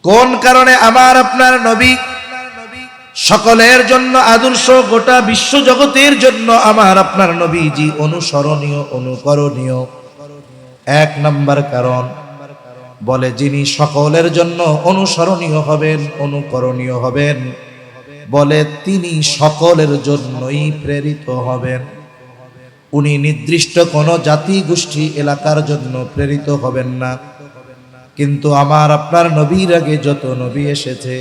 কোন কারণে আমার আপনার নবী সকলের জন্য আদর্শ, গোটা বিশ্ব জগতের জন্য আমার আপনার নবীজি অনুসরণীয়, অনুকরণীয়। এক নাম্বার কারণ, বলে যিনি সকলের জন্য অনুসরণীয় হবেন, অনুকরণীয় হবেন, বলে তিনি সকলের জন্যই প্রেরিত হবেন। উনি নির্দিষ্ট কোনো জাতি, গোষ্ঠী, এলাকার জন্য প্রেরিত হবেন না। কিন্তু আমার আপনার নবীর আগে যত নবী এসেছে,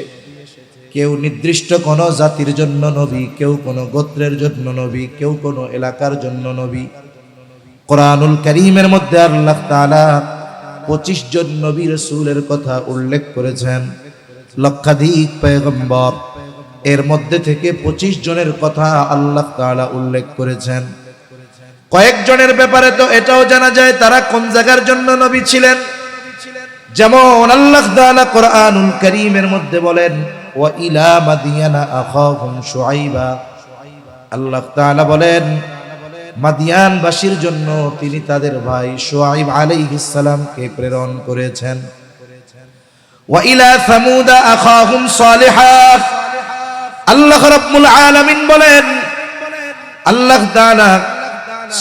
কেউ নির্দিষ্ট কোনো জাতির জন্য নবী, কেউ কোনো গোত্রের জন্য নবী, কেউ কোনো এলাকার জন্য নবী। কোরআনুল কারীমের মধ্যে আল্লাহ তাআলা 25 জন নবী রাসূলের কথা উল্লেখ করেছেন, লক্ষাধিক পয়গম্বর, এর মধ্যে থেকে 25 জনের কথা আল্লাহ তাআলা উল্লেখ করেছেন। কয়েকজনের ব্যাপারে তো এটাও জানা যায় তারা কোন জায়গার জন্য নবী ছিলেন। যেমন আল্লাহ তাআলা কোরআনুল কারীমের মধ্যে বলেন, ওয়া ইলা মাদিয়ানা আখাহুম শুআইবা। আল্লাহ তাআলা বলেন মাদিয়ানবাসীর জন্য তিনি তাদের ভাই শুআইব আলাইহিস সালামকে প্রেরণ করেছেন। ওয়া ইলা সামুদা আখাহুম সালিহা। আল্লাহ রাব্বুল আলামিন বলেন আল্লাহ তাআলা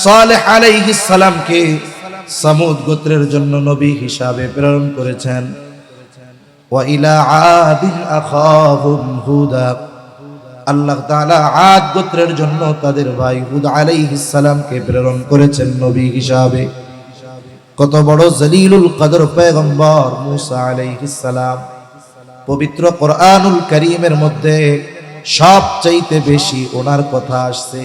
সালেহ আলাইহিস সালামকে সামুদ গোত্রের জন্য নবী হিসাবে প্রেরণ করেছেন। ওয়া ইলা আদিন আখাহুম হুদা। আল্লাহ তাআলা আদ গোত্রের জন্য তাদের ভাই হুদ আলাইহিস সালামকে প্রেরণ করেছেন নবী হিসাবে। কত বড় জলিলুল কদর পয়গম্বর মুসা আলাইহিস সালাম। পবিত্র কোরআনুল কারীমের মধ্যে সবচাইতে বেশি ওনার কথা আসছে,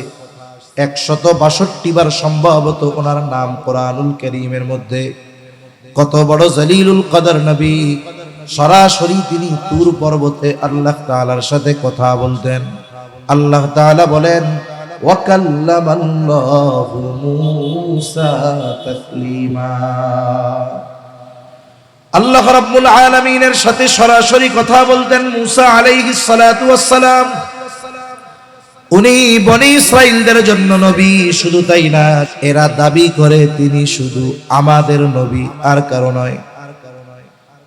162 বার সম্ভবত ওনার নাম কোরআনুল কারীমের মধ্যে। কত বড় জলিলুল কদর নবী, সরাসরি তিনি তুর পর্বতে আল্লাহ তাআলার সাথে কথা বলতেন। আল্লাহ তাআলা বলেন ওয়া কাল্লামাল্লাহু মূসা তাকলিমা। আল্লাহ রাব্বুল আলামিনের সাথে সরাসরি কথা বলতেন মুসা আলাইহিস সালাতু ওয়াস সালাম। উনি বনি ইসরাইলদের জন্য নবী, শুধু তাই না, এরা দাবি করে তিনি শুধু আমাদের নবী, আর কারো নয়।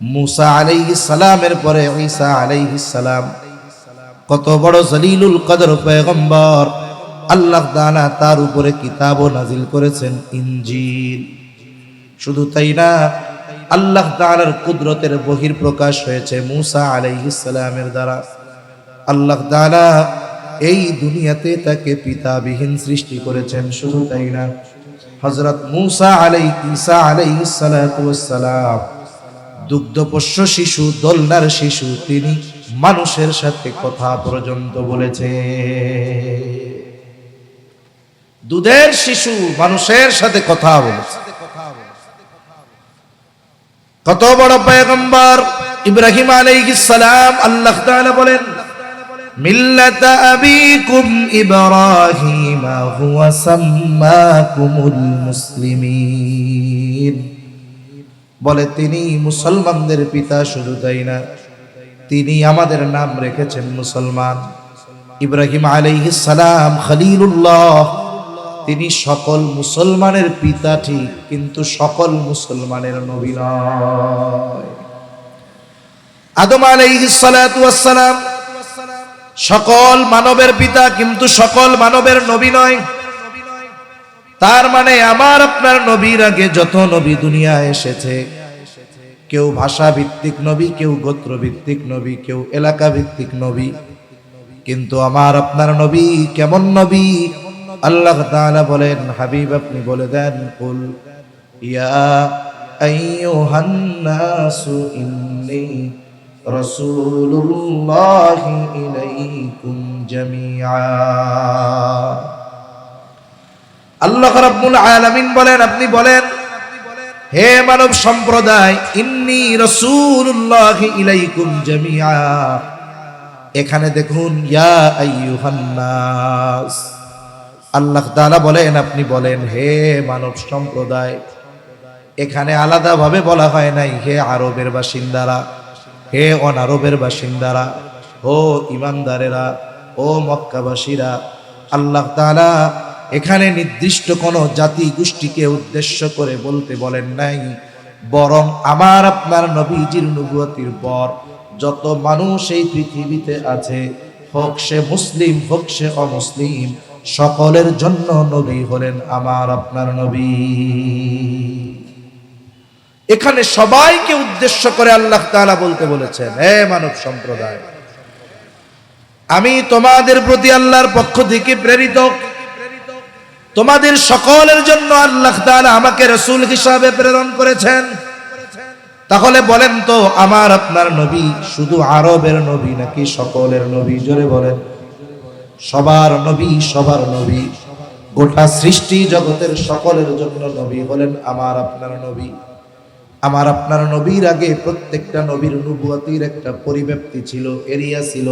মুসা আলাইহিস সালামের পরে ঈসা আলাইহিস সালাম, কত বড় জলিলুল কদর পয়গম্বর। আল্লাহ তাআলা তার উপরে কিতাবও নাজিল করেছেন, ইনজিল। শুধু তাই না, আল্লাহ তাআলার কুদরতের বহির প্রকাশ হয়েছে মুসা আলাইহিস সালামের দ্বারা। আল্লাহ তাআলা এই দুনিয়াতে তাকে পিতাবিহীন সৃষ্টি করেছেন। শুধু তাই না, হযরত ঈসা আলাইহিস সালাতু ওয়াস সালাম দুগ্ধপোষ্য শিশু, দোলনার শিশু, তিনি মানুষের সাথে কথা পর্যন্ত বলেছে। দুধের শিশু মানুষের সাথে কথা বলেছে। কত বড় পয়গম্বর ইব্রাহিম আলাইহিস সালাম। আল্লাহ তাআলা বলেন মিল্লাতা আবিকুম ইব্রাহিম হুয়া সাম্মাকুমুল মুসলিমিন। বলে তিনি মুসলমানদের পিতা, শুধু তাই না, তিনি আমাদের নাম রেখেছেন মুসলমান। ইব্রাহিম আলাইহিস সালাম খলিলুল্লাহ, তিনি সকল মুসলমানের পিতা ঠিক, কিন্তু সকল মুসলমানের নবী নয়। আদম আলাইহিস সালাতু ওয়াস সালাম সকল মানবের পিতা, কিন্তু সকল মানবের নবী নয়। তার মানে আমার আপনার নবীর আগে যত নবী দুনিয়ায় এসেছে, কেউ ভাষা ভিত্তিক নবী, কেউ গোত্র ভিত্তিক নবী, কেউ এলাকা ভিত্তিক নবী, কিন্তু আমার আপনার নবী কেমন নবী? আল্লাহ তাআলা বলেন, হাবিব আপনি বলে দেন, কুল ইয়া আইয়ুহান নাসু ইন্নী রাসূলুল্লাহি ইলাইকুম জামিআ। আল্লাহ রাব্বুল আলামিন বলেন, আপনি বলেন, হে মানব সম্প্রদায়, ইন্নী রাসূলুল্লাহি ইলাইকুম জামিআ। এখানে দেখুন ইয়া আইয়ুহান নাস। আল্লাহ তাআলা বলেন, আপনি বলেন, হে মানব সম্প্রদায়। এখানে আলাদাভাবে বলা হয় নাই হে আরবের বাসিন্দারা, হে অনারবের বাসিন্দারা, ও ইমানদারেরা, ও মক্কাবাসীরা। আল্লাহ তাআলা এখানে নির্দিষ্ট কোনো জাতি গোষ্ঠীকে উদ্দেশ্য করে বলতে বলেন নাই, বরং আমার আপনার নবীজির নবুয়তির পর যত মানুষ এই পৃথিবীতে আছে, হোক সে মুসলিম হোক সে অমুসলিম, সকলের জন্য নবী হলেন আমার আপনার নবী। এখানে সবাইকে উদ্দেশ্য করে আল্লাহ তাআলা বলতে বলেছেন, হে মানব সম্প্রদায়, আমি তোমাদের প্রতি আল্লাহর পক্ষ থেকে প্রেরিত, তোমাদের সকলের জন্য আল্লাহ তাআলা আমাকে রাসূল হিসাবে প্রেরণ করেছেন। তাহলে বলেন তো, আমার আপনার নবী শুধু আরবের নবী নাকি সকলের নবী? জোরে বলেন। সবার নবী, সবার নবী, গোটা সৃষ্টি জগতের সকলের জন্য নবী হলেন আমার আপনার নবী। আমার আপনার নবীর আগে প্রত্যেকটা নবীর নবুয়তির একটা পরিব্যাপ্তি ছিল, এরিয়া ছিল,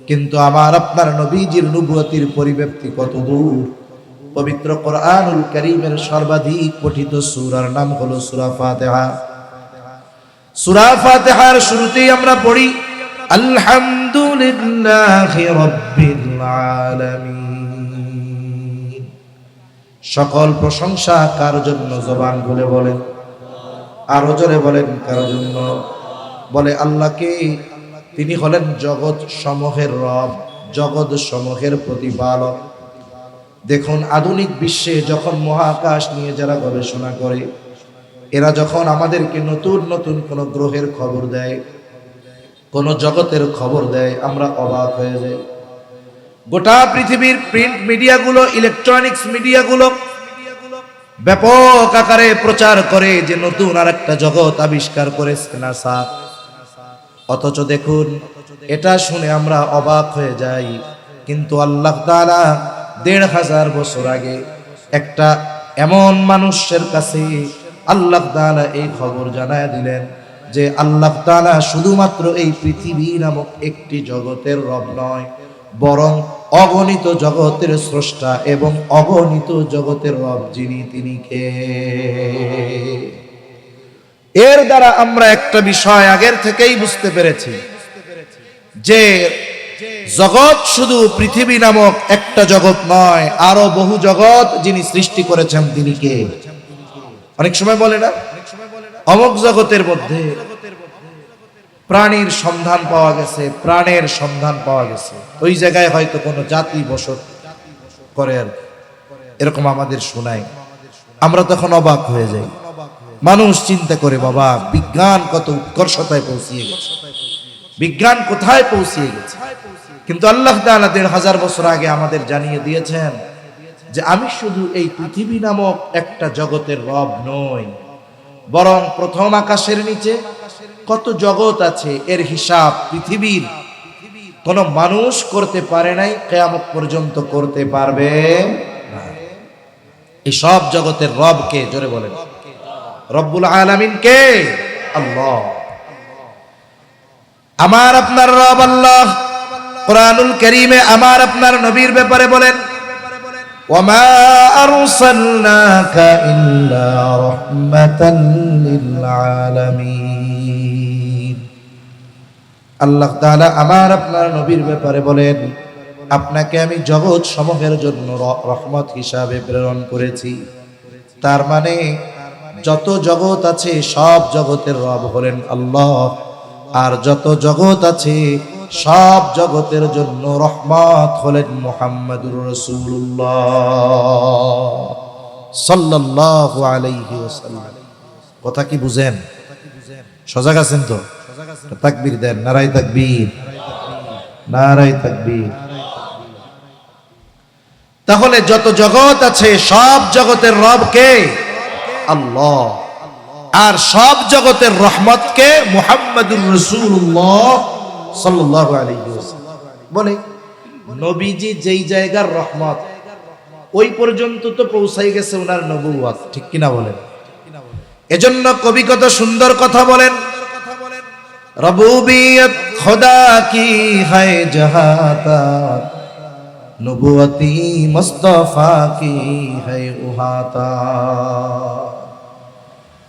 কিন্তু আমার আপনার নবীজির নবুয়তির পরিব্যাপ্তি কত দূর। পবিত্র কোরআনুল কারীমের সর্বাধিক পঠিত সূরার নাম হলো সূরা ফাতিহা। সূরা ফাতিহার শুরুতেই আমরা পড়ি আলহামদুলিল্লাহি রাব্বিল আলামিন। সকল প্রশংসা কার জন্য? জবান খুলে বলেন, আরো জোরে বলেন, কার জন্য? বলে আল্লাহকে। তিনি হলেন জগৎ সমূহের রব, জগৎ সমূহের প্রতিপালক। দেখুন, আধুনিক বিশ্বে যখন মহাকাশ নিয়ে যারা গবেষণা করে, এরা যখন আমাদেরকে নতুন নতুন কোন গ্রহের খবর দেয়, কোন জগতের খবর দেয়, আমরা অবাক হয়ে যাই। গোটা পৃথিবীর প্রিন্ট মিডিয়াগুলো, ইলেকট্রনিক্স মিডিয়াগুলো ব্যাপক আকারে প্রচার করে যে নতুন আরেকটা জগৎ আবিষ্কার করেছে নাসা। অথচ দেখুন, এটা শুনে আমরা অবাক হয়ে যাই, কিন্তু আল্লাহ তাআলা ১৫০০ বছর আগে একটা এমন মানুষের কাছে আল্লাহ তাআলা এই খবর জানায় দিলেন যে আল্লাহ তাআলা শুধুমাত্র এই পৃথিবী নামক একটি জগতের রব নয়, বরং অগণিত জগতের স্রষ্টা এবং অগণিত জগতের রব যিনি, তিনি কে? এর দ্বারা আমরা একটা বিষয় আগের থেকেই বুঝতে পেরেছি যে জগৎ শুধু পৃথিবী নামক একটা জগৎ নয়, আরো বহু জগৎ যিনি সৃষ্টি করেছেন তিনি কে? অনেক সময় বলে না, অমুক জগতের মধ্যে প্রাণীর সন্ধান পাওয়া গেছে, প্রাণের সন্ধান পাওয়া গেছে, ওই জায়গায় হয়তো কোনো জাতি বসত করে, এরকম আমাদের শোনায়। আমরা তখন অবাক হয়ে যাই। মানুষ চিন্তা করে, বাবা, বিজ্ঞান কত উৎকর্ষতায় পৌঁছিয়ে গেছে, বিজ্ঞান কোথায় পৌঁছিয়ে গেছে। কিন্তু আল্লাহ তাআলা ১৫০০ বছর আগে আমাদের জানিয়ে দিয়েছেন যে আমি শুধু এই পৃথিবী নামক একটা জগতের রব নই, বরং প্রথম আকাশের নিচে কত জগৎ আছে এর হিসাব পৃথিবীর কোন মানুষ করতে পারে নাই, কিয়ামত পর্যন্ত করতে পারবে না। এই সব জগতের রব কে? জোরে বলেন, রব্বুল আলামিন কে? আল্লাহ। আমার আপনার রব আল্লাহ কোরআনুল কারীমে আমার আপনার নবীর ব্যাপারে বলেন, ওয়ামা আরসালনাকা ইল্লা রাহমাতাল লিল আলামিন। আল্লাহ তাআলা আমার আপনার নবীর ব্যাপারে বলেন, আপনাকে আমি জগৎ সমূহের জন্য রহমত হিসাবে প্রেরণ করেছি। তার মানে যত জগৎ আছে সব জগতের রব হলেন আল্লাহ, আর যত জগৎ আছে সব জগতের জন্য রহমত হলেন মুহাম্মাদুর রাসূলুল্লাহ সাল্লাল্লাহু আলাইহি ওয়াসাল্লাম। কথা কি বুঝেন? সজাগ আছেন তো? তাকবীর দেন, নারায়ে তাকবীর, নারায়ে তাকবীর। তাহলে যত জগৎ আছে সব জগতের রব কে? আল্লাহ। আর সব জগতের রহমত কে? মুহাম্মাদুর রাসূলুল্লাহ সাল্লাল্লাহু আলাইহি ওয়াসাল্লাম। বলে নবীজি যেই জায়গার রহমত, ওই পর্যন্ত তো পৌঁছাই গেছে ওনার নবুয়ত, ঠিক কিনা বলেন? এজন্য কবি কত সুন্দর কথা বলেন, রবুবিয়ত খোদা কি হায় জাহাতা, নবুয়তি মুস্তাফা কি হায় উহাতা।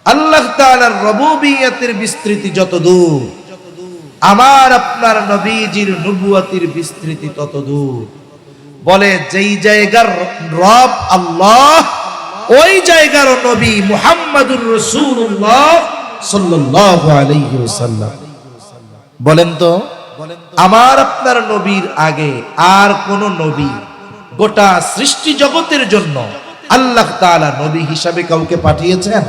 আল্লাহ তাআলার রবুবিয়তের বিস্তৃতি যত দূর, আমার আপনার নবীজির নবুয়তির বিস্তৃতি তত দূর। বলে যেই জায়গার রব আল্লাহ, ওই জায়গার নবী মুহাম্মাদুর রাসূলুল্লাহ সাল্লাল্লাহু আলাইহি ওয়াসাল্লাম। বলেন তো, আমার আপনার নবীর আগে আর কোন নবী গোটা সৃষ্টি জগতের জন্য আল্লাহ তাআলা নবী হিসাবে কাউকে পাঠিয়েছেন?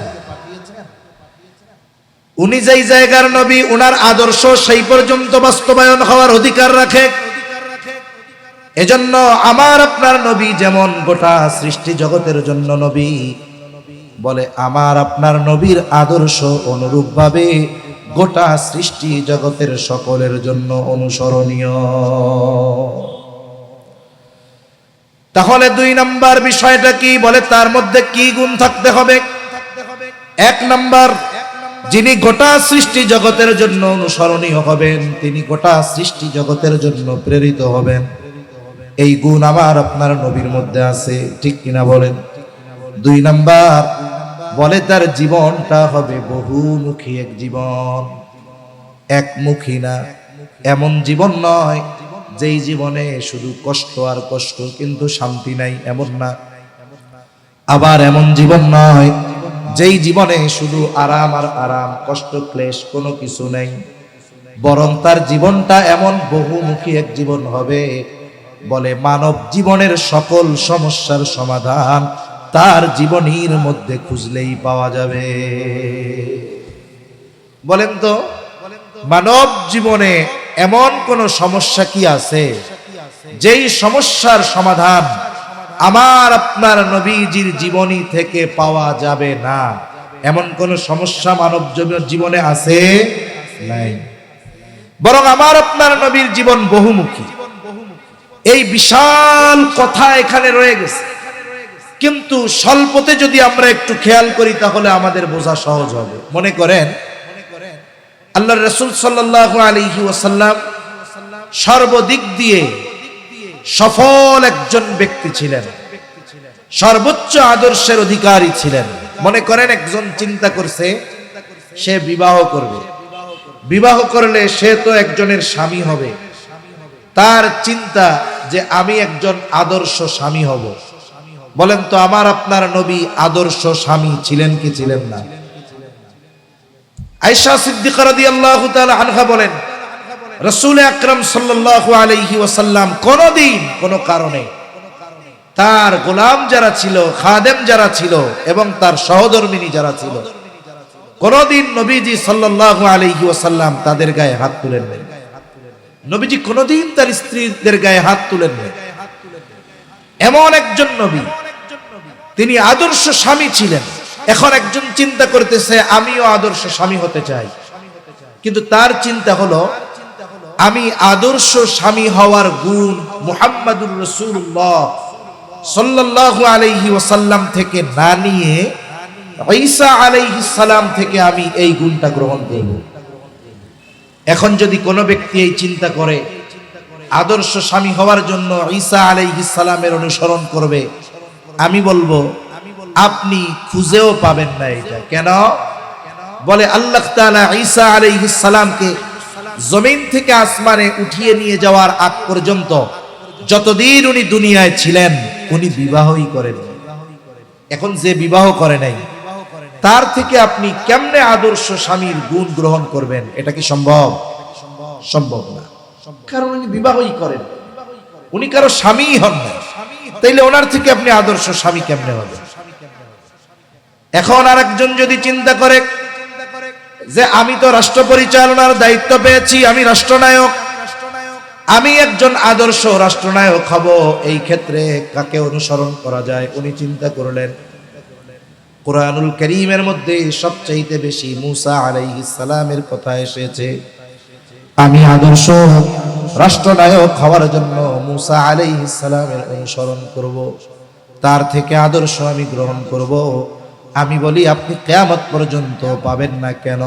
উনি যেই জায়গার নবী, উনার আদর্শ সেই পর্যন্ত বাস্তবায়ন হওয়ার অধিকার রাখে। এজন্য আমার আপনার নবী যেমন গোটা সৃষ্টি জগতের জন্য নবী, বলে আমার আপনার নবীর আদর্শ অনুরূপভাবে গোটা সৃষ্টি জগতের সকলের জন্য অনুসরণীয়। তাহলে 2 নাম্বার বিষয়টা কি? বলে তার মধ্যে কি গুণ থাকতে হবে? 1 নাম্বার, যিনি গোটা সৃষ্টি জগতের জন্য অনুসরণীয় হবেন, তিনি গোটা সৃষ্টি জগতের জন্য প্রেরিত হবেন। এই গুণ আমার আপনার নবীর মধ্যে আছে, ঠিক কিনা বলেন? 2 নাম্বার, বলে তার জীবনটা হবে বহুমুখী এক জীবন, একমুখী না। এমন জীবন নয় যেই জীবনে শুধু কষ্ট আর কষ্ট কিন্তু শান্তি নাই, এমন না। আবার এমন জীবন নয় যেই জীবনে শুধু আরাম আর আরাম, কষ্ট ক্লেশ কোনো কিছু নেই। বরং তার জীবনটা এমন বহুমুখী এক জীবন হবে, বলে মানব জীবনের সকল সমস্যার সমাধান তার জীবনীর মধ্যে খুঁজলেই পাওয়া যাবে। বলেন তো, মানব জীবনে এমন কোন সমস্যা কি আছে যেই সমস্যার সমাধান আমার আপনার নবীজির জীবনী থেকে পাওয়া যাবে না? এমন কোন সমস্যা মানব জীবনে আছে? নাই। বরং আমার আপনার নবীর জীবন বহুমুখী। এই বিশাল কথা এখানে রয়ে গেছে, কিন্তু স্বল্পতে যদি আমরা একটু খেয়াল করি তাহলে আমাদের বোঝা সহজ হবে। মনে করেন আল্লাহর রাসূল সাল্লাল্লাহু আলাইহি ওয়াসাল্লাম সর্বদিক দিয়ে সফল একজন ব্যক্তি ছিলেন, সর্বোচ্চ আদর্শের অধিকারী ছিলেন। মনে করেন একজন চিন্তা করছে সে বিবাহ করবে, বিবাহ করলে সে তো একজনের স্বামী হবে। তার চিন্তা যে আমি একজন আদর্শ স্বামী হব। বলেন তো, আমার আপনার নবী আদর্শ স্বামী ছিলেন কি ছিলেন না? আয়েশা সিদ্দিকা রাদিয়াল্লাহু তাআলা আনহা বলেন, রাসূল আকরাম সাল্লাল্লাহু আলাইহি ওয়াসাল্লাম কোনদিন কোনো কারণে তার গোলাম যারা ছিল, খাদেম যারা ছিল এবং তার সহধর্মিনী যারা ছিল, কোনদিন নবীজি সাল্লাল্লাহু আলাইহি ওয়াসাল্লাম তাদের গায়ে হাত তুলেন নাই। নবীজি কোনদিন তার স্ত্রীদের গায়ে হাত তুলেন নাই। এমন একজন নবী, তিনি আদর্শ স্বামী ছিলেন। এখন একজন চিন্তা করতেছে আমিও আদর্শ স্বামী হতে চাই, কিন্তু তার চিন্তা হলো আমি আদর্শ স্বামী হওয়ার গুণ মুহাম্মাদুর রাসূলুল্লাহ সাল্লাল্লাহু আলাইহি ওয়াসাল্লাম থেকে না নিয়ে ঈসা আলাইহিস সালাম থেকে আমি এই গুণটা গ্রহণ করব। এখন যদি কোনো ব্যক্তি এই চিন্তা করে আদর্শ স্বামী হওয়ার জন্য ঈসা আলাইহিস সালামের অনুসরণ করবে, আমি বলবো আপনি খুঁজেও পাবেন না এটা। কেন? বলে আল্লাহ তাআলা ঈসা আলাইহিস সালামকে জমিন থেকে আসমানে উঠিয়ে নিয়ে যাওয়ার আগ পর্যন্ত যতদিন উনি দুনিয়ায় ছিলেন উনি বিবাহই করেন। এখন যে বিবাহ করে নাই তার থেকে আপনি কেমনে আদর্শ স্বামীর গুণ গ্রহণ করবেন? এটা কি সম্ভব? সম্ভব না, কারণ উনি বিবাহই করেন, উনি কারো স্বামী হন না। তাইলে ওনার থেকে আপনি আদর্শ স্বামী কেমনে হবেন? এখন আরেকজন যদি চিন্তা করে যে আমি তো রাষ্ট্র পরিচালনার দায়িত্ব পেয়েছি, আমি রাষ্ট্রনায়ক, আমি একজন আদর্শ রাষ্ট্রনায়ক হব, এই ক্ষেত্রে কাকে অনুসরণ করা যায়? উনি চিন্তা করলেন কুরআনুল কারীমের মধ্যে সবচাইতে বেশি মূসা আলাইহিস সালামের কথা এসেছে। আমি আদর্শ রাষ্ট্রনায়ক হওয়ার জন্য মূসা আলাইহিস সালামের অনুসরণ করব, তার থেকে আদর্শ আমি গ্রহণ করব। আমি বলি আপনি কিয়ামত পর্যন্ত পাবেন না। কেন?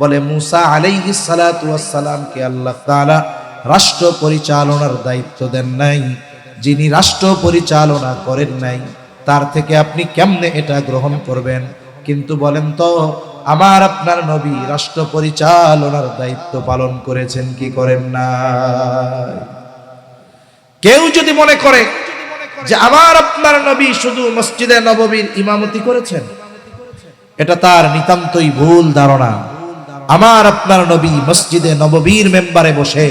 বলে মূসা আলাইহিস সালাতু ওয়াস সালামকে আল্লাহ তাআলা রাষ্ট্র পরিচালনার দায়িত্ব দেন নাই। যিনি রাষ্ট্র পরিচালনা করেন নাই তার থেকে আপনি কেমনে এটা গ্রহণ করবেন? কিন্তু বলেন তো, আমার আপনার নবী রাষ্ট্র পরিচালনার দায়িত্ব পালন করেছেন কি করেন না? কেউ যদি মনে করে যে আমার আপনার নবী শুধু মসজিদে নববীর ইমামতি করেছেন, এটা তার নিতান্তই ভুল ধারণা। আমার আপনার নবী মসজিদে নববীর মেম্বারে বসে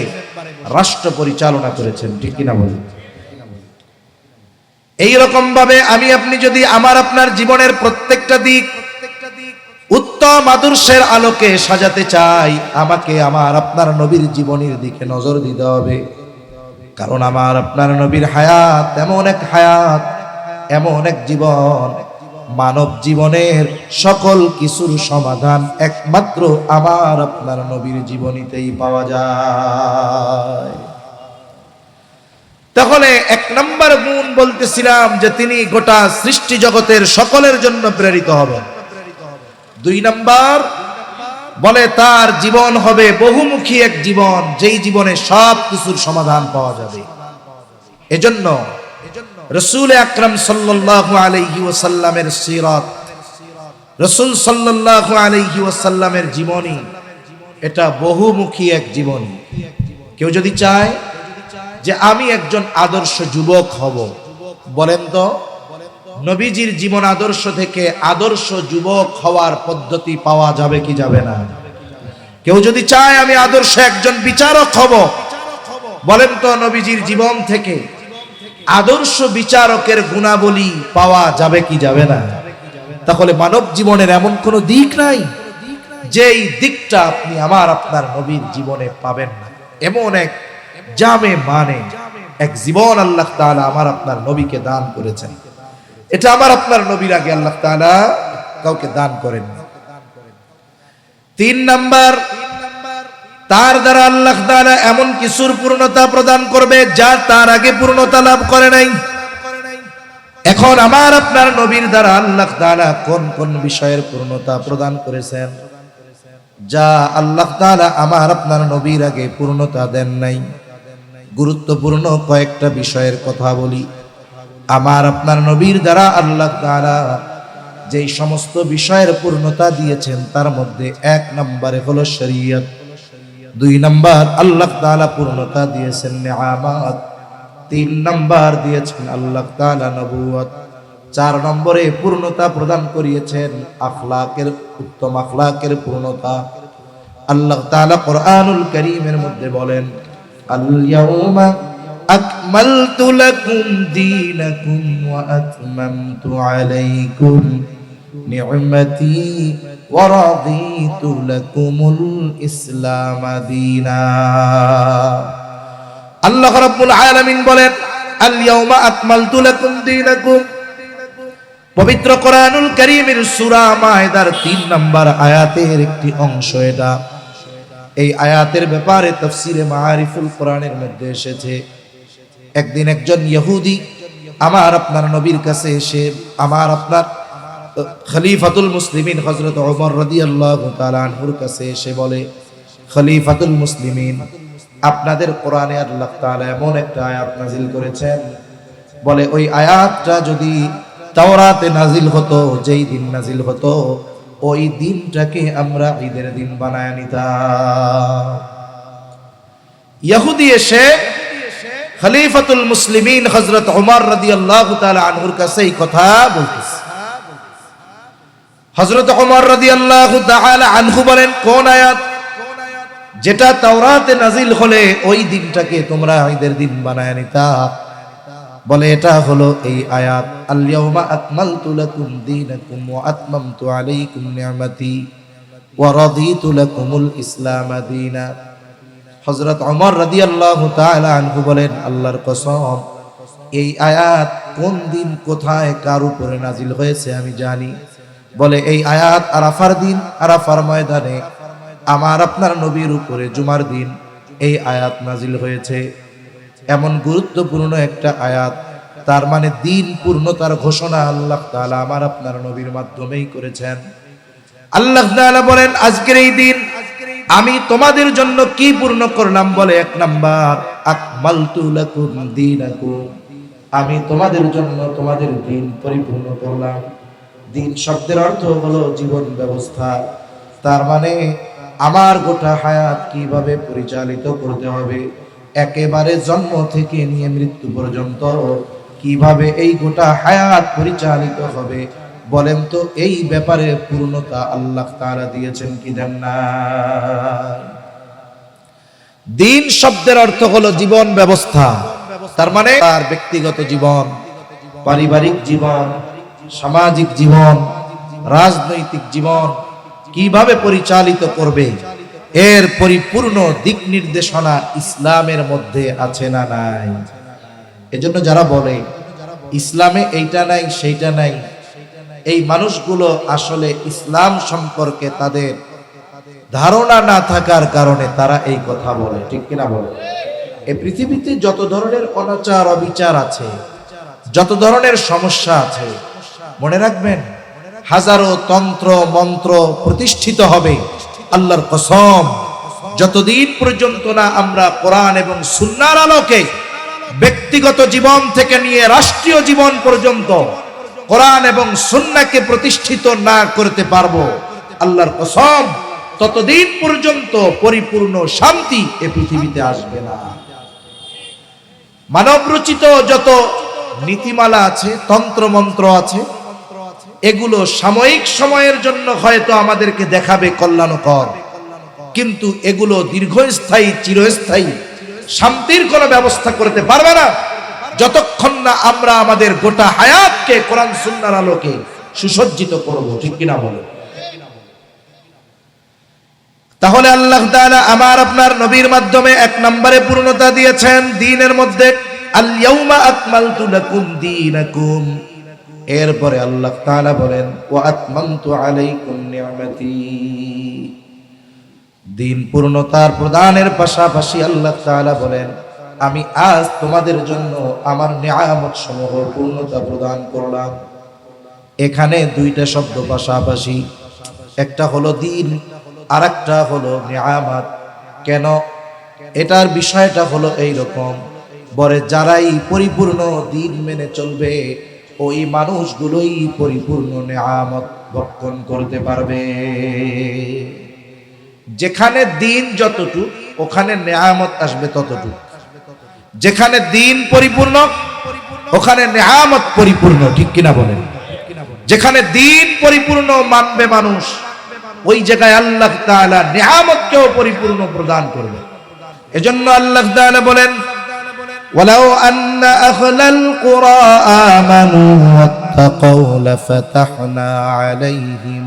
রাষ্ট্র পরিচালনা করেছেন, ঠিক কিনা বলুন? এইরকম ভাবে আমি আপনি যদি আমার আপনার জীবনের প্রত্যেকটা দিক উত্তম আদর্শের আলোকে সাজাতে চাই, আমাকে আমার আপনার নবীর জীবনের দিকে নজর দিতে হবে। কারণ আমার আপনার নবীর হায়াত এমন এক হায়াত, এমন এক জীবন, মানব জীবনের সকল কিছুর সমাধান একমাত্র আমার আপনার নবীর জীবনীতেই পাওয়া যায়। তাহলে এক নম্বর গুণ বলতেছিলাম যে তিনি গোটা সৃষ্টি জগতের সকলের জন্য প্রেরিত হবেন। দুই নম্বর বলে তার জীবন হবে বহুমুখী এক জীবন, যেই জীবনে সব কিছুর সমাধান পাওয়া যাবে। এজন্য রাসূল আকরাম সাল্লাল্লাহু আলাইহি ওয়াসাল্লামের সিরাত, রাসূল সাল্লাল্লাহু আলাইহি ওয়াসাল্লামের জীবনী, এটা বহুমুখী এক জীবনী। কেউ যদি চায় যে আমি একজন আদর্শ যুবক হব, বলেন তো নবীজির জীবন আদর্শ থেকে আদর্শ যুবক হওয়ার পদ্ধতি পাওয়া যাবে কি যাবে না? কেউ যদি চায় আমি আদর্শ একজন বিচারক হব, বলেন তো নবীজির জীবন থেকে আদর্শ বিচারকের গুণাবলী পাওয়া যাবে কি যাবে না? তাহলে মানব জীবনের এমন কোন দিক নাই যেই দিকটা আপনি আমার আপনার নবীর জীবনে পাবেন না। এমন এক জামে মানে এক জীবন আল্লাহ তাআলা আমার আপনার নবীকে দান করেছেন। এটা আমার আপনার নবীর আগে আল্লাহ তাআলা কাউকে দান করেন। তিন নাম্বার, তার দ্বারা আল্লাহ তাআলা এমন কিছুর পূর্ণতা প্রদান করবে যা তার আগে পূর্ণতা লাভ করে নাই। এখন আমার আপনার নবীর দ্বারা আল্লাহ তাআলা কোন কোন বিষয়ের পূর্ণতা প্রদান করেছেন যা আল্লাহ তাআলা আমার আপনার নবীর আগে পূর্ণতা দেন নাই? গুরুত্বপূর্ণ কয়েকটা বিষয়ের কথা বলি। আমার আপনার নবীর দ্বারা আল্লাহ তাআলা যেই সমস্ত বিষয়ের পূর্ণতা দিয়েছেন তার মধ্যে এক নম্বরে হলো শরীয়ত, দুই নম্বর আল্লাহ তাআলা পূর্ণতা দিয়েছেন নিয়ামত, তিন নম্বর দিয়েছেন আল্লাহ তাআলা নবুয়ত, চার নম্বরে পূর্ণতা প্রদান করিয়েছেন আখলাকের, উত্তম আখলাকের পূর্ণতা। আল্লাহ তাআলা কোরআনুল কারীমের মধ্যে বলেন, আল ইয়াউমা আকমালতু লাকুম দীনাকুম ওয়া আতমামতু আলাইকুম নি'মাতি ওয়া রাদিতু লাকুমুল ইসলাম দীনা। আল্লাহ রাব্বুল আলামিন বলেন, আল ইয়াউমা আকমালতু লাকুম দীনাকুম। পবিত্র কোরআনুল কারীমের সূরা মায়েদার 3 নম্বর আয়াতের একটি অংশ এটা। এই আয়াতের ব্যাপারে তাফসীরে মাআরিফুল কোরআনের মধ্যে এসেছে, একদিন একজন ইহুদি আমার আপনার নবীর কাছে এসে আমার আপনার খলিফাতুল মুসলিমিন হযরত ওমর রাদিয়াল্লাহু তাআলা আনহুর কাছে এসে বলে, খলিফাতুল মুসলিমিন, আপনাদের কোরআনে আল্লাহ তাআলা এমন একটা আয়াত নাজিল করেছেন, বলে ওই আয়াতটা যদি তাওরাতে নাজিল হতো, যেই দিন নাজিল হতো ওই দিনটাকে আমরা ঈদের দিন বানায় নিতাম। ইহুদি এসে খলিফাতুল মুসলিমিন হযরত ওমর রাদিয়াল্লাহু তাআলা আনহুর কাছে এই কথা বলতেছে। হযরত ওমর রাদিয়াল্লাহু তাআলা আনহু বলেন, কোন আয়াত? যেটা তাওরাতে নাজিল হলে ওই দিনটাকে তোমরা ঈদের দিন বানায় নিতা। বলে এটা হলো এই আয়াত, আল ইয়াউমা আকমালতু লাকুম দীনাকুম ওয়া আতমামতু আলাইকুম নি'মাতি ওয়া রাদিতু লাকুমুল ইসলাম দীনা। হযরত ওমর রাদিয়াল্লাহু তাআলা আনহু বলেন, আল্লাহর কসম, এই আয়াত কোন দিন কোথায় কার উপরে নাজিল হয়েছে আমি জানি। বলে এই আয়াত আরাফার দিন, আরাফার ময়দানে আমার আপনার নবীর উপরে জুমার দিন এই আয়াত নাজিল হয়েছে। এমন গুরুত্বপূর্ণ একটা আয়াত, তার মানে দিন পূর্ণতার ঘোষণা আল্লাহ তাআলা আমার আপনার নবীর মাধ্যমেই করেছেন। আল্লাহ তাআলা বলেন, আজকের এই দিন আমি তোমাদের জন্য কি পূর্ণ করলাম? বলে এক নাম্বার, আকমালতু লাকুম দীনাকুম, আমি তোমাদের জন্য তোমাদের দিন পরিপূর্ণ করলাম। দিন শব্দের অর্থ হলো জীবন ব্যবস্থা, তার মানে আমার গোটা হায়াত কিভাবে পরিচালিত করতে হবে, একেবারে জন্ম থেকে নিয়ে মৃত্যু পর্যন্ত কিভাবে এই গোটা হায়াত পরিচালিত হবে, বলেন তো এই ব্যাপারে পূর্ণতা আল্লাহ তাআলা দিয়েছেন কি দেন না? দিন শব্দের অর্থ হলো জীবন ব্যবস্থা। তার মানে তার ব্যক্তিগত জীবন, পারিবারিক জীবন, সামাজিক জীবন, রাজনৈতিক জীবন কিভাবে পরিচালিত করবে এর পরিপূর্ণ দিক নির্দেশনা ইসলামের মধ্যে আছে না নাই? এজন্য যারা বলে ইসলামে এইটা নাই সেইটা নাই, এই মানুষগুলো আসলে ইসলাম সম্পর্কে তাদের ধারণা না থাকার কারণে তারা এই কথা বলে, ঠিক কিনা বলে? এই পৃথিবীতে যত ধরনের অনাচার অবিচার আছে, যত ধরনের সমস্যা আছে, মনে রাখবেন হাজারো তন্ত্র মন্ত্র প্রতিষ্ঠিত হবে, আল্লাহর কসম যতদিন পর্যন্ত না আমরা কোরআন এবং সুন্নাহর আলোকে ব্যক্তিগত জীবন থেকে নিয়ে রাষ্ট্রীয় জীবন পর্যন্ত কোরআন এবং সুন্নাহকে প্রতিষ্ঠিত না করতে পারবো, আল্লাহর কসম ততদিন পর্যন্ত পরিপূর্ণ শান্তি এ পৃথিবীতে আসবে না। মানব রচিত যত নীতিমালা আছে, তন্ত্রমন্ত্র আছে, এগুলো সাময়িক সময়ের জন্য হয়তো আমাদেরকে দেখাবে কল্যাণকর, কিন্তু এগুলো দীর্ঘস্থায়ী চিরস্থায়ী শান্তির কোনো ব্যবস্থা করতে পারবে না যতক্ষণ না আমরা আমাদের গোটা হায়াতকে কোরআন সুন্নাহর আলোকে সুসজ্জিত করব, ঠিক কিনা বলে? তাহলে আল্লাহ তাআলা আমার আপনার নবীর মাধ্যমে এক নম্বরে পূর্ণতা দিয়েছেন দ্বীনের মধ্যে, আল ইয়াউমা আকমালতু লাকুম দীনাকুম। এরপরে আল্লাহ তাআলা বলেন ওয়া আতমামতু আলাইকুম নি'মাতি। দ্বীন পূর্ণতার প্রদানের পাশাপাশি আল্লাহ তাআলা বলেন আমি আজ তোমাদের জন্য আমার নিয়ামত সমূহ পূর্ণতা প্রদান করলাম। এখানে দুইটা শব্দ পাশাপাশি, একটা হলো দ্বীন আর একটা হলো নিয়ামত। কেন? এটার বিষয়টা হলো এইরকম, বলে যারাই পরিপূর্ণ দ্বীন মেনে চলবে ওই মানুষগুলোই পরিপূর্ণ নিয়ামত ভক্ষণ করতে পারবে। যেখানে দ্বীন যতটুক ওখানে নিয়ামত আসবে ততটুক, যেখানে দ্বীন পরিপূর্ণ ওখানে নিয়ামত পরিপূর্ণ, ঠিক কিনা বলেন? যেখানে দ্বীন পরিপূর্ণ মানবে মানুষ ওই জায়গায় আল্লাহ তাআলা নিয়ামতকেও পরিপূর্ণ প্রদান করবে। এজন্য আল্লাহ তাআলা বলেন ওয়ালাউ আন্না আহলাল কুরা আমানু ওয়াত্তাকাউ লাফাতাহনা আলাইহিম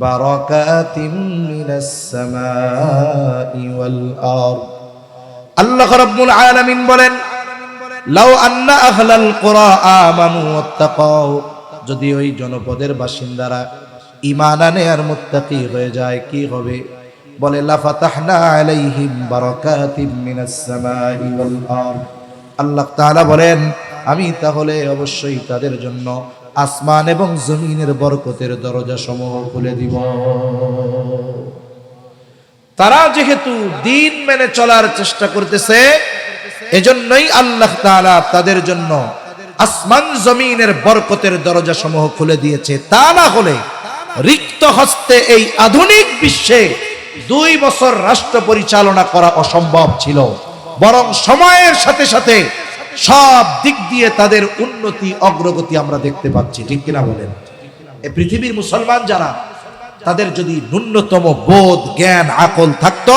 বারাকাতিম মিনাস সামাই ওয়াল আরদ। আল্লাহ রাব্বুল আলামিন বলেন লাউ আন্না আহলাল কুরা আমানু ওয়াত্তাকাউ, যদি ওই জনপদের বাসিন্দারা ঈমান আনে আর মুত্তাকি হয়ে যায় কি হবে? বলে লাফাতাহনা আলাইহিম বারাকাতিম মিনাস সামাই ওয়াল আরদ। আল্লাহ তাআলা বলেন আমি তাহলে অবশ্যই তাদের জন্য আসমান এবং জমিনের বরকতের দরজা সমূহ খুলে দিব। তারা যেহেতু দ্বীন মেনে চলার চেষ্টা করতেছে, এজন্যই আল্লাহ তাআলা তাদের জন্য আসমান জমিনের বরকতের দরজা সমূহ খুলে দিয়েছে। তা না হলে রিক্ত হস্তে এই আধুনিক বিশ্বে 2 বছর রাষ্ট্র পরিচালনা করা অসম্ভব ছিল, বরং সময়ের সাথে সাথে সব দিক দিয়ে তাদের উন্নতি অগ্রগতি আমরা দেখতে পাচ্ছি, ঠিক কিনা বলেন? এই পৃথিবীর মুসলমান যারা, তাদের যদি ন্যূনতম বোধ জ্ঞান আকল থাকতো,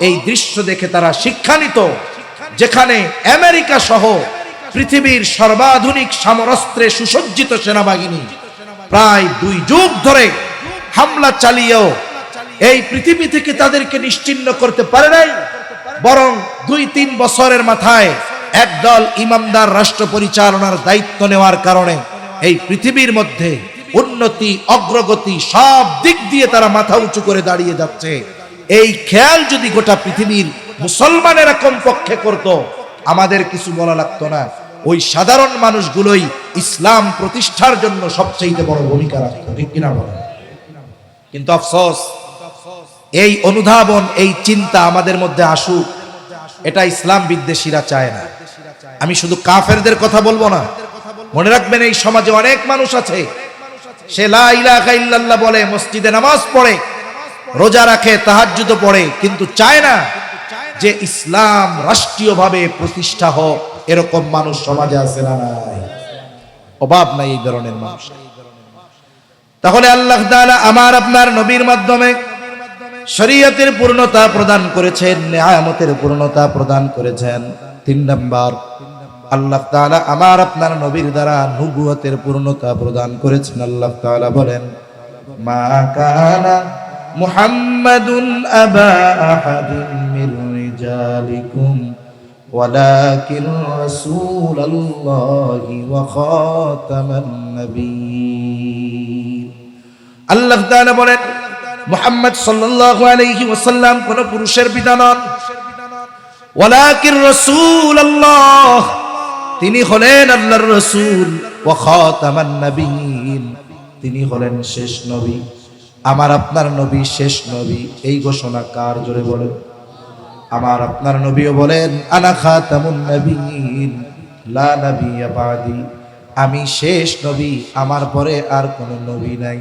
এই দৃশ্য দেখে তারা শিক্ষা নিত যেখানে আমেরিকা সহ পৃথিবীর সর্বাধুনিক সমরাস্ত্রে সুসজ্জিত সেনাবাহিনী প্রায় 2 যুগ ধরে হামলা চালিয়েও এই পৃথিবী থেকে তাদেরকে নিশ্চিহ্ন করতে পারে নাই, বরং 2-3 বছরের মাথায় একদল ইমামদার রাষ্ট্র পরিচালনার দায়িত্ব নেওয়ার কারণে এই পৃথিবীর মধ্যে উন্নতি অগ্রগতি সব দিক দিয়ে তারা মাথা উঁচু করে দাঁড়িয়ে যাচ্ছে। এই খেয়াল যদি গোটা পৃথিবীর মুসলমানেরা কমপক্ষে করত, আমাদের কিছু বলা লাগতো না, ওই সাধারণ মানুষগুলোই ইসলাম প্রতিষ্ঠার জন্য সবচেয়ে বড় ভূমিকা রাখত, ঠিক কিনা বলেন? কিন্তু আফসোস এই অনুধাবন এই চিন্তা আমাদের মধ্যে আসুক, এটা ইসলাম বিদ্বেষীরা চায় না। আমি শুধু কাফেরদের কথা বলবো না, মনে রাখবেন এই সমাজে অনেক মানুষ আছে সে লা ইলাহা ইল্লাল্লাহ বলে, মসজিদে নামাজ পড়ে, রোজা রাখে, তাহাজ্জুদ পড়ে, কিন্তু চায় না যে ইসলাম রাষ্ট্রীয়ভাবে প্রতিষ্ঠা হোক। এরকম মানুষ সমাজে আছে না নাই? অভাব নাই এই ধরনের মানুষ। তাহলে আল্লাহ তাআলা আমার আপনার নবীর মাধ্যমে শরীয়তের পূর্ণতা প্রদান করেছেন, নিয়ামতের পূর্ণতা প্রদান করেছেন। 3 নাম্বার, আল্লাহ তাআলা আমার আপনার নবীর দ্বারা নবুয়তের পূর্ণতা প্রদান করেছেন। আল্লাহ তাআলা বলেন, মা কানা মুহাম্মাদুন আবা আহাদিন মির রিজালিকুম ওয়ালাকিন রাসূলুল্লাহি ওয়া খাতামান নবিয়্যিন। আল্লাহ তাআলা বলেন, মুহাম্মদ সাল্লাল্লাহু আলাইহি ওয়াসাল্লাম কোন পুরুষের পিতা নন, ওয়ালাকিন রাসূলুল্লাহ, তিনি হলেন আল্লাহর রাসূল, ওয়া খাতামান নবিয়্যিন, তিনি হলেন শেষ নবী। আমার আপনার নবী শেষ নবী, এই ঘোষণা কার? জোরে বলেন। আমার আপনার নবীও বলেন, আনা খাতামুন নবিয়্যিন লা নাবিয়্যা বাদি, আমি শেষ নবী, আমার পরে আর কোনো নবী নাই,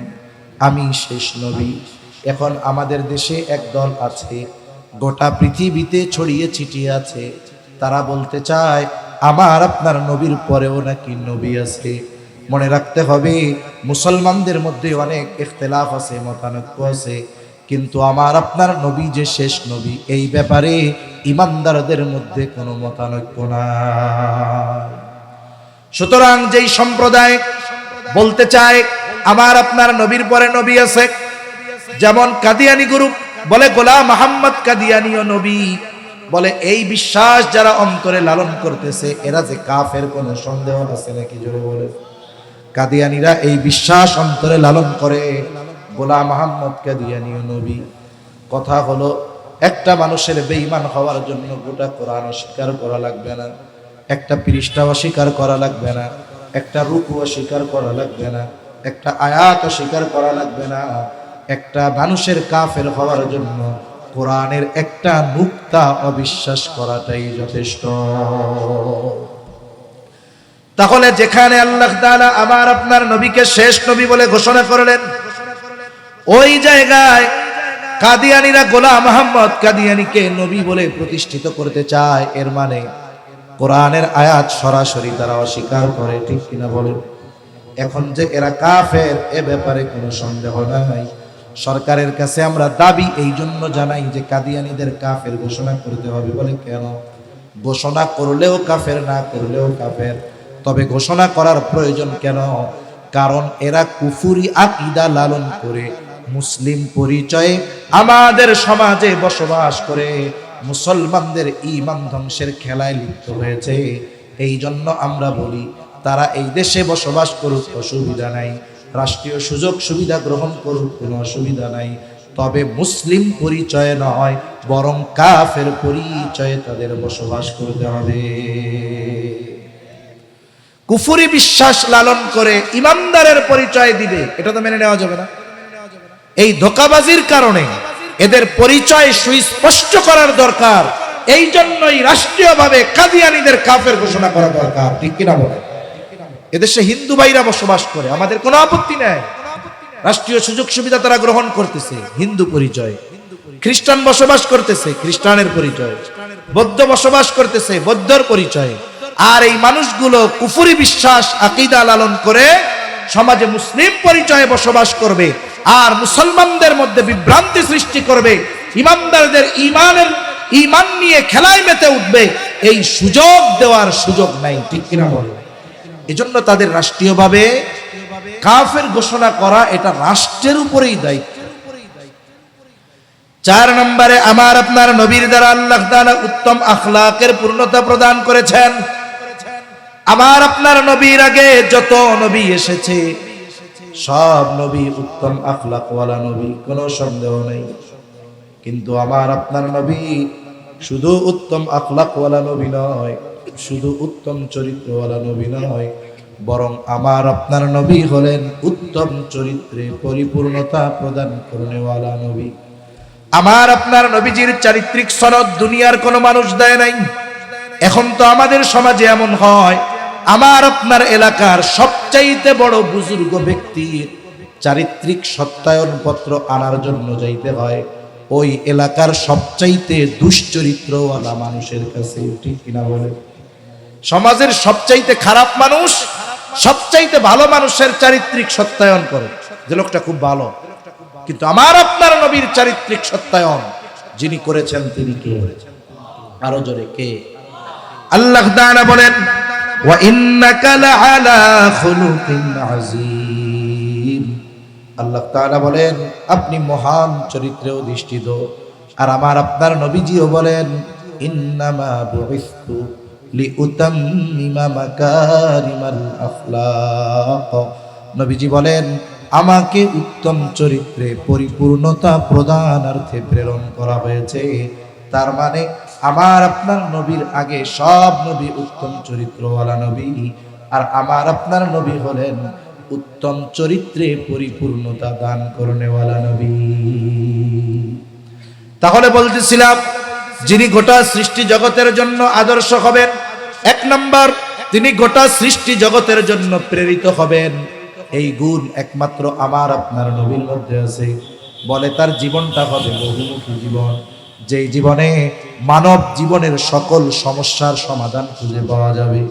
আমি শেষ নবী। এখন আমাদের দেশে এক দল আছে, গোটা পৃথিবীতে ছড়িয়ে ছিটিয়ে আছে, তারা বলতে চায় আমার আপনার নবীর পরেও নাকি নবী আছে। মনে রাখতে হবে, মুসলমানদের মধ্যে অনেক ইখতিলাফ আছে, মতানৈক্য আছে, কিন্তু আমার আপনার নবী যে শেষ নবী, এই ব্যাপারে ইমানদারদের মধ্যে কোনো মতানৈক্য নাই। সুতরাং যেই সম্প্রদায় বলতে চায় আমার আপনার নবীর পরে নবী আছে, যেমন কাদিয়ানি গ্রুপ বলে গোলাম মুহাম্মদ কাদিয়ানীয় নবী, বলে এই বিশ্বাস যারা অন্তরে লালন করতেছে এরা যে কাফের, কোনো সন্দেহ আছে নাকি? জোরে বলে। কাদিয়ানীরা এই বিশ্বাস অন্তরে লালন করে, গোলাম মুহাম্মদ কাদিয়ানীয় নবী। কথা হলো, একটা মানুষের বেঈমান হওয়ার জন্য গোটা কোরআন অস্বীকার করা লাগবে না, একটা পৃষ্ঠা অস্বীকার করা লাগবে না, একটা রুকু অস্বীকার করা লাগবে না, একটা আয়াত অস্বীকার করা লাগবে না। একটা মানুষের কাফের হওয়ার জন্য কোরআনের একটা নুকতা অবিশ্বাস করাটাই যথেষ্ট। তাহলে যেখানে আল্লাহ তাআলা আমার আপনার নবীকে শেষ নবী বলে ঘোষণা করলেন, ওই জায়গায় কাদিয়ানীরা গোলাম মুহাম্মদ কাদিয়ানীকে নবী বলে প্রতিষ্ঠিত করতে চায়, এর মানে কোরআনের আয়াত সরাসরি তারা অস্বীকার করে, ঠিক কিনা বলেন? এখন যে এরা কাফের, এ ব্যাপারে কোনো সন্দেহ নাই। সরকারের কাছে আমরা দাবি এই জন্য জানাই যে কাদিয়ানীদের কাফের ঘোষণা করতে হবে। বলে কেন? ঘোষণা করলেও কাফের, না করলেও কাফের। তবে ঘোষণা করার প্রয়োজন কেন? কারণ এরা কুফুরি আকীদা লালন করে মুসলিম পরিচয়ে আমাদের সমাজে বসবাস করে মুসলমানদের ঈমান ধ্বংসের খেলায় লিপ্ত হয়েছে। এই জন্য আমরা বলি তারা এই দেশে বসবাস করুক, অসুবিধা নাই, রাষ্ট্রীয় সুযোগ সুবিধা গ্রহণ করুক, কোনো অসুবিধা নাই, তবে মুসলিম পরিচয়ে নয়, বরং কাফের পরিচয়ে তাদের বসবাস করতে হবে। কুফরি বিশ্বাস লালন করে ইমানদারের পরিচয় দিবে, এটা তো মেনে নেওয়া যাবে না। এই ধোঁকাবাজির কারণে এদের পরিচয় সুস্পষ্ট করার দরকার। এই জন্যই রাষ্ট্রীয়ভাবে কাদিয়ানীদের কাফের ঘোষণা করা দরকার, ঠিক কিনা বলে? এদেশে হিন্দু ভাইরা বসবাস করে, আমাদের কোনো আপত্তি নাই, রাষ্ট্রীয় সুযোগ সুবিধা তারা গ্রহণ করতেছে, হিন্দু পরিচয়। খ্রিস্টান বসবাস করতেছে, খ্রিস্টানের পরিচয়। বৌদ্ধ বসবাস করতেছে, বৌদ্ধর পরিচয়। আর এই মানুষগুলো কুফরি বিশ্বাস আকীদা লালন করে সমাজে মুসলিম পরিচয়ে বসবাস করবে আর মুসলমানদের মধ্যে বিভ্রান্তি সৃষ্টি করবে, ইমানদারদের ঈমান নিয়ে খেলায় মেতে উঠবে। এই সুযোগ দেওয়ার সুযোগ নাই, ঠিক কিনা বলে? এজন্য তাদের রাষ্ট্রীয়ভাবে কাফের ঘোষণা করা এটা রাষ্ট্রের উপরেই দায়িত্ব। 4 নম্বরে আমার আপনার নবীর দ্বারা আল্লাহ তাআলা উত্তম আখলাকের পূর্ণতা প্রদান করেছেন। আমার আপনার নবীর আগে যত নবী এসেছে সব নবী উত্তম আখলাকওয়ালা নবী, কোনো সন্দেহ নেই। কিন্তু আমার আপনার নবী শুধু উত্তম আখলাকওয়ালা নবী নয়, শুধু উত্তম চরিত্রওয়ালা নবী নয়, বরং আমার আপনার নবী হলেন উত্তম চরিত্রে পরিপূর্ণতা প্রদান করনেওয়ালা নবী। আমার আপনার নবীজির চারিত্রিক সনদ দুনিয়ার কোনো মানুষ দেয় নাই। এখন তো আমাদের সমাজে এমন হয়, আমার আপনার এলাকার সবচাইতে বড় বুজুর্গ ব্যক্তির চারিত্রিক সত্যায়ন পত্র আনার জন্য যাইতে হয় ওই এলাকার সবচাইতে দুশ্চরিত্রওয়ালা মানুষের কাছে, ঠিক কিনা বলে? সমাজের সবচাইতে খারাপ মানুষ সবচাইতে ভালো মানুষের চারিত্রিক সত্যায়ন করে, যে লোকটা খুব ভালো। কিন্তু আমার আপনার নবীর চারিত্রিক সত্যায়ন যিনি করেছেন তিনি কে? আরো জোরে কে? আল্লাহ তাআলা বলেন, ওয়া ইন্নাকা লাআলা খুলুকিন আযীম। আল্লাহ তাআলা বলেন আপনি মহান চরিত্রে অধিষ্ঠিত। আর আমার আপনার নবীজিও বলেন, ইন্নামা বুইসতু লিউতাম্মিমা মাকারিমাল আখলাক। নবীজি বলেন আমাকে উত্তম চরিত্রে পরিপূর্ণতা প্রদানার্থে প্রেরণ করা হয়েছে। তার মানে আমার আপনার নবীর আগে সব নবী উত্তম চরিত্রওয়ালা নবী, আর আমার আপনার নবী হলেন উত্তম চরিত্রে পরিপূর্ণতা দান করনেওয়ালা নবী। তাহলে বলতেছিলাম, যিনি গোটা সৃষ্টি জগতের জন্য আদর্শ হবেন, এক নম্বর তিনি গোটা সৃষ্টি জগতের জন্য প্রেরিত হবেন। এই গুণ একমাত্র আমার আপনার নবীর মধ্যে আছে। বলে তার জীবনটা হবে বহুমুখী জীবন, যেই জীবনে মানব জীবনের সকল সমস্যার সমাধান খুঁজে পাওয়া যাবে।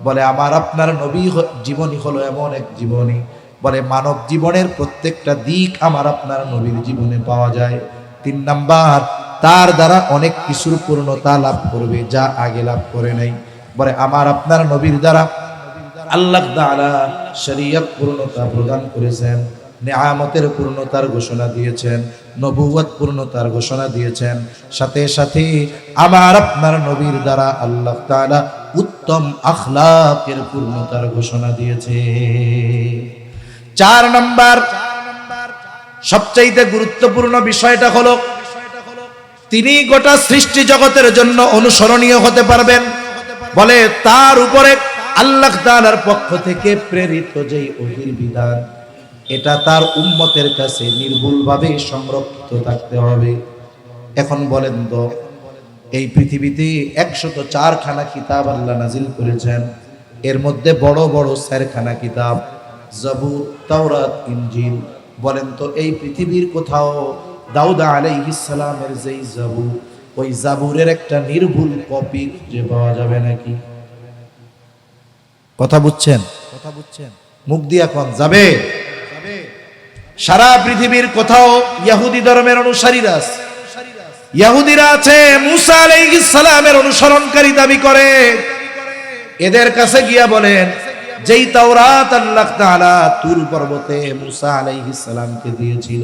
বলে আমার আপনার নবী জীবনী হলো এমন এক জীবনী, বলে মানব জীবনের প্রত্যেকটা দিক আমার আপনার নবীর জীবনে পাওয়া যায়। 3 নাম্বার, তার দ্বারা অনেক কিছুর পূর্ণতা লাভ করবে যা আগে লাভ করে নাই। বলে আমার আপনার নবীর দ্বারা আল্লাহ তাআলা শরীয়ত পূর্ণতা প্রদান করেছেন, নিয়ামতের পূর্ণতার ঘোষণা দিয়েছেন, নবুয়ত পূর্ণতার ঘোষণা দিয়েছেন। সাথে সাথে আমার আপনার নবীর দ্বারা আল্লাহ তাআলা উত্তম আখলাকের পূর্ণতার ঘোষণা দিয়েছে। 4 নাম্বার সবচাইতে গুরুত্বপূর্ণ বিষয়টা হলো তিনি গোটা সৃষ্টি জগতের জন্য অনুসরণীয় হতে পারবেন। বলে তার উপরে আল্লাহ তাআলার পক্ষ থেকে প্রেরিত যেই ওহীর বিধান, এটা তার উম্মতের কাছে নির্ভুলভাবে সংরক্ষিত থাকতে হবে। এখন বলেন তো, এই পৃথিবীতে 104 খানা কিতাব আল্লাহ নাজিল করেছেন, এর মধ্যে বড় বড় 4 খানা কিতাব জবুর, তাওরাত, ইনজিল। বলেন তো এই পৃথিবীর কোথাও দাউদ আলাইহিস সালামের যেই জাবুর, ওই জাবুরের একটা নির্ভুল কপি খুঁজে পাওয়া যাবে নাকি? কথা বুঝছেন? মুখ দিয়া কোন যাবে? সারা পৃথিবীর কোথাও ইহুদি ধর্মের অনুসারীরা আছে, ইহুদিরা আছে মুসা আলাইহিস সালামের অনুসরণকারী দাবি করে। এদের কাছে গিয়া বলেন, যেই তাওরাত আল্লাহ তাআলা তুর পর্বতে মুসা আলাইহিস সালামকে দিয়েছিল,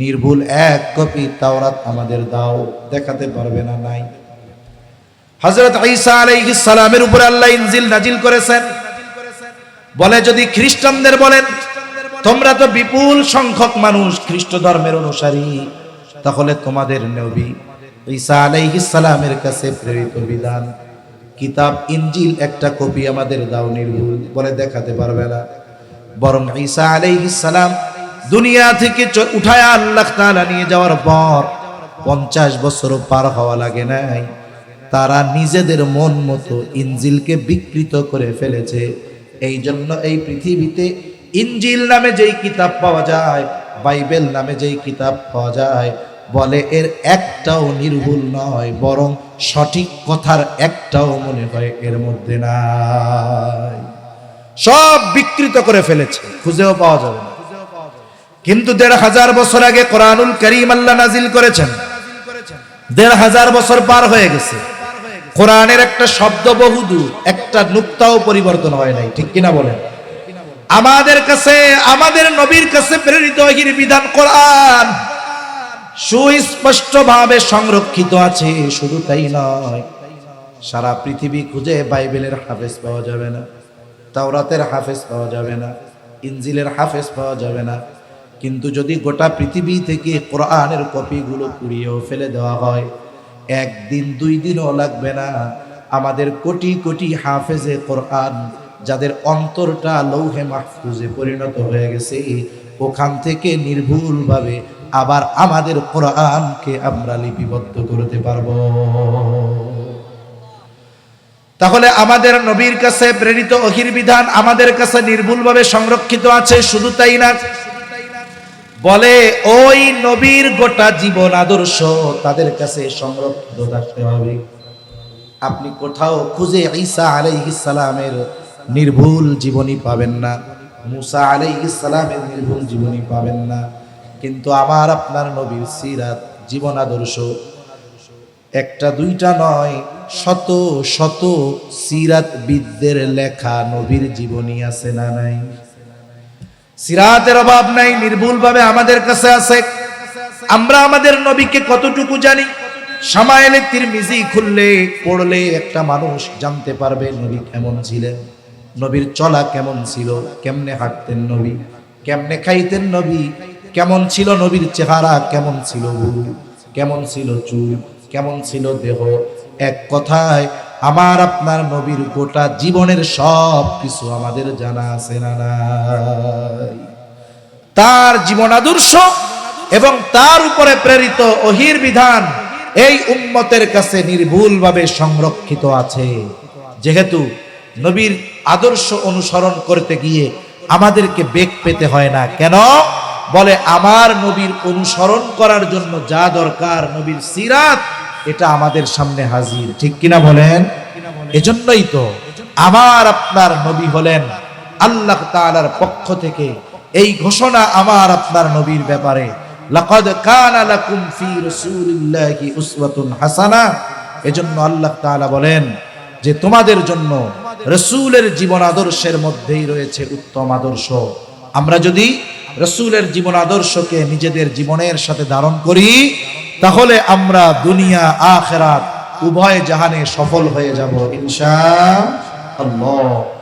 নির্ভুল এক কপি তাওরাত আমাদের দাও। দেখাতে পারবে না? নাই। হযরত ঈসা আলাইহিস সালামের উপর আল্লাহ ইনজিল নাজিল করেছেন। বলে যদি খ্রিস্টানদের বলেন, তোমরা তো বিপুল সংখ্যক মানুষ খ্রিস্ট ধর্মের অনুসারী, তাহলে তোমাদের নবী ঈসা আলাইহিস সালামের কাছে প্রেরিত বিধান কিতাব ইনজিল একটা কপি আমাদের দাও নির্ভুল। বলে দেখাতে পারবে না। বরং ঈসা আলাইহিস সালাম দুনিয়া থেকে উঠায়া আল্লাহ তাআলা নিয়ে যাওয়ার পর 50 বছরও পার হওয়া লাগে নাই, তারা নিজেদের মন মতো ইনজিলকে বিকৃত করে ফেলেছে। এই জন্য এই পৃথিবীতে ইনজিল নামে যেই কিতাব পাওয়া যায়, বাইবেল নামে যেই কিতাব পাওয়া যায়, বলে এর একটাও নির্ভুল নয়, বরং সঠিক কথার একটাও মনে হয় এর মধ্যে নাই। সব বিকৃত করে ফেলেছে, খুঁজেও পাওয়া যাবে না। কিন্তু 1500 বছর আগে কোরআনুল কারীম আল্লাহ নাজিল করেছেন। 1500 বছর পার হয়ে গেছে, কোরআনের একটা শব্দ বহুদূর, একটা নুক্তাও পরিবর্তন হয় নাই। ঠিক কিনা বলেন? আমাদের কাছে, আমাদের নবীর কাছে প্রেরিত ওহীর বিধান কোরআন সুস্পষ্ট ভাবে সংরক্ষিত আছে। শুধু তাই নয়, সারা পৃথিবী খুঁজে বাইবেলের হাফেজ পাওয়া যাবে না, তাওরাতের হাফেজ পাওয়া যাবে না, ইনজিলের হাফেজ পাওয়া যাবে না। কিন্তু যদি গোটা পৃথিবী থেকে কোরআনের কপিগুলো পুড়িয়েও ফেলে দেওয়া হয়, 1 দিন 2 দিনও লাগবে না। আমাদের কোটি কোটি হাফেজে কোরআন যাদের অন্তরটা লৌহে মাহফুজে পরিণত হয়ে গেছে, ওখান থেকে নির্ভুলভাবে আবার আমাদের কোরআনকে আমরা লিপিবদ্ধ করতে পারবো। তাহলে আমাদের নবীর কাছে প্রেরিত ওহীর বিধান আমাদের কাছে নির্ভুলভাবে সংরক্ষিত আছে। শুধু তাই না, বলে ওই নবীর গোটা জীবন আদর্শ তাদের কাছে সংরক্ষিত থাকতে হবে। আপনি কোথাও খুঁজে ঈসা আলাইহিস সালামের নির্ভুল জীবনী পাবেন না, মুসা আলাইহিস সালামের নির্ভুল জীবনী পাবেন না। কিন্তু আমার আপনার নবীর সিরাত, জীবন আদর্শ একটা দুইটা নয়, শত শত সিরাতবিদদের লেখা নবীর জীবনী আছে না নাই? সিরাতের অভাব নাই, নির্ভুলভাবে আমাদের কাছে আছে। আমরা আমাদের নবীকে কতটুকু জানি? শামায়েলে তিরমিজি খুললে পড়লে একটা মানুষ জানতে পারবে নবী কেমন ছিলেন, নবীর চলা কেমন ছিল, কেমনে হাঁটতেন নবী, কেমনে খাইতেন নবী, কেমন ছিল নবীর চেহারা, কেমন ছিল ভুরু, কেমন ছিল চুল, কেমন ছিল দেহ। এক কথায় আমার আপনার নবীর গোটা জীবনের সব কিছু আমাদের জানা আছে না নাই? তার জীবন আদর্শ এবং তার উপরে প্রেরিত ওহীর বিধান এই উম্মতের কাছে নির্ভুলভাবে সংরক্ষিত আছে। যেহেতু নবীর আদর্শ অনুসরণ করতে গিয়ে আমাদেরকে বেগ পেতে হয় না। কেন? বলে আমার নবীর অনুসরণ করার জন্য যা দরকার, নবীর সিরাত, এটা আমাদের সামনে হাজির। ঠিক কিনা বলেন? এজন্যই তো আমার আপনার নবী হলেন আল্লাহ তাআলার পক্ষ থেকে এই ঘোষণা আমার আপনার নবীর ব্যাপারে, লাকাদ কানা লাকুম ফি রাসূলিল্লাহি উসওয়াতুন হাসানা। এজন্য আল্লাহ তাআলা বলেন যে তোমাদের জন্য রাসূলের জীবন আদর্শের মধ্যেই রয়েছে উত্তম আদর্শ। আমরা যদি রাসূলের জীবন আদর্শকে নিজেদের জীবনের সাথে ধারণ করি, তাহলে আমরা দুনিয়া আখিরাত উভয় জাহানে সফল হয়ে যাব ইনশাআল্লাহ।